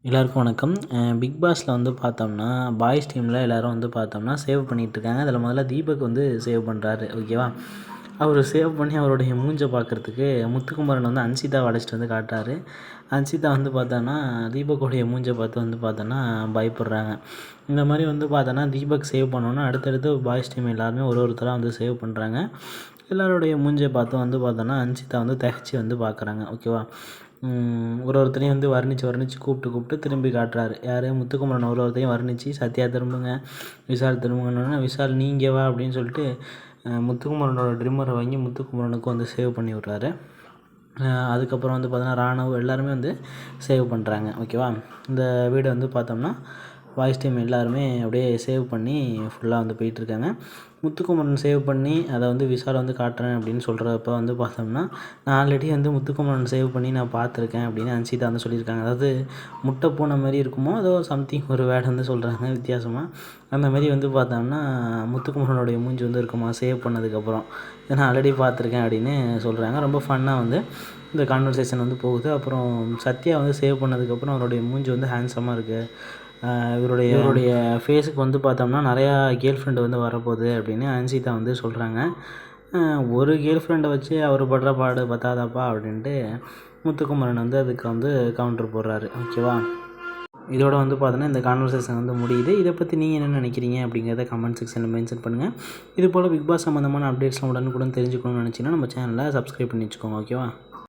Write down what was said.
எல்லாருக்கும் வணக்கம். பிக் பாஸில் வந்து பார்த்தோம்னா, பாய்ஸ் டீமில் எல்லோரும் வந்து பார்த்தோம்னா சேவ் பண்ணிகிட்ருக்காங்க. அதில் முதல்ல தீபக் வந்து சேவ் பண்ணுறாரு, ஓகேவா? அவர் சேவ் பண்ணி அவருடைய மூஞ்ச பார்க்குறதுக்கு முத்துக்குமரன் வந்து அன்சிதாவை அழைச்சிட்டு வந்து காட்டுறாரு. அன்சிதா வந்து பார்த்தோன்னா தீபக்குடைய மூஞ்ச பார்த்து வந்து பார்த்தோன்னா பயப்படுறாங்க. இந்த மாதிரி வந்து பார்த்தோன்னா தீபக் சேவ் பண்ணோன்னா அடுத்தடுத்து பாய்ஸ் டீம் எல்லாருமே ஒருத்தராக வந்து சேவ் பண்ணுறாங்க. எல்லாருடைய மூஞ்ச பார்த்து வந்து பார்த்தோன்னா அன்சிதா வந்து திகைச்சு வந்து பார்க்குறாங்க, ஓகேவா? ஒருத்தரையும் வந்து வர்ணித்து கூப்பிட்டு திரும்பி காட்டுறாரு. யார்? முத்துக்குமரன் ஒருத்தரையும் வர்ணித்து சத்யா திரும்புங்க, விஷால் திரும்புங்கன்னோடனே விஷால் நீ இங்கே வா அப்படின்னு சொல்லிட்டு முத்துக்குமரனோட ட்ரிம்மரை வாங்கி முத்துக்குமரனுக்கும் வந்து சேவ் பண்ணி விட்றாரு. அதுக்கப்புறம் வந்து பார்த்தோன்னா ராணுவ எல்லாருமே வந்து சேவ் பண்ணுறாங்க, ஓகேவா? இந்த வீடை வந்து பார்த்தோம்னா வாய்ஸ் டீம் எல்லாருமே அப்படியே சேவ் பண்ணி ஃபுல்லாக வந்து போயிட்டுருக்காங்க. முத்துக்குமரன் சேவ் பண்ணி அதை வந்து விஷால் வந்து காட்டுறேன் அப்படின்னு சொல்கிறப்ப வந்து பார்த்தோம்னா, நான் ஆல்ரெடி வந்து முத்துக்குமரன் சேவ் பண்ணி நான் பார்த்துருக்கேன் அப்படின்னு அன்சிதா வந்து சொல்லியிருக்காங்க. அதாவது முட்டை பூனை மாதிரி இருக்குமோ ஏதோ சம்திங் ஒரு வேர்டு வந்து சொல்கிறாங்க வித்தியாசமாக. அந்த மாதிரி வந்து பார்த்தோம்னா முத்துக்குமரனுடைய மூஞ்சி வந்து இருக்குமா சேவ் பண்ணதுக்கப்புறம், நான் ஆல்ரெடி பார்த்துருக்கேன் அப்படின்னு சொல்கிறாங்க. ரொம்ப ஃபன்னாக வந்து இந்த கான்வர்சேஷன் வந்து போகுது. அப்புறம் சத்யா வந்து சேவ் பண்ணதுக்கப்புறம் அவருடைய மூஞ்சி வந்து ஹேண்ட்ஸமாக இருக்குது. இவருடைய ஃபேஸுக்கு வந்து பார்த்தோம்னா நிறையா கேர்ள் ஃப்ரெண்டு வந்து வரப்போகுது அப்படின்னு அன்சிதா வந்து சொல்கிறாங்க. ஒரு கேர்ள் ஃப்ரெண்டை வச்சு அவர் படுற பாடு பத்தாதாப்பா அப்படின்ட்டு முத்துக்குமரன் வந்து அதுக்கு வந்து கவுண்டர் போடுறாரு, ஓகேவா? இதோட வந்து பார்த்தோன்னா இந்த கான்வர்சேஷன் வந்து முடியுது. இதை பற்றி நீங்கள் என்ன நினைக்கிறீங்க அப்படிங்கிறத கமெண்ட் செக்ஷனில் மென்ஷன் பண்ணுங்கள். இது போல் பிக் பாஸ் சம்மந்தமான அப்டேட்ஸ்லாம் உடனுக்குடன் தெரிஞ்சுக்கணும்னு நினச்சிங்கன்னா நம்ம சேனலை சப்ஸ்கிரைப் பண்ணி வச்சுக்கோங்க, ஓகேவா?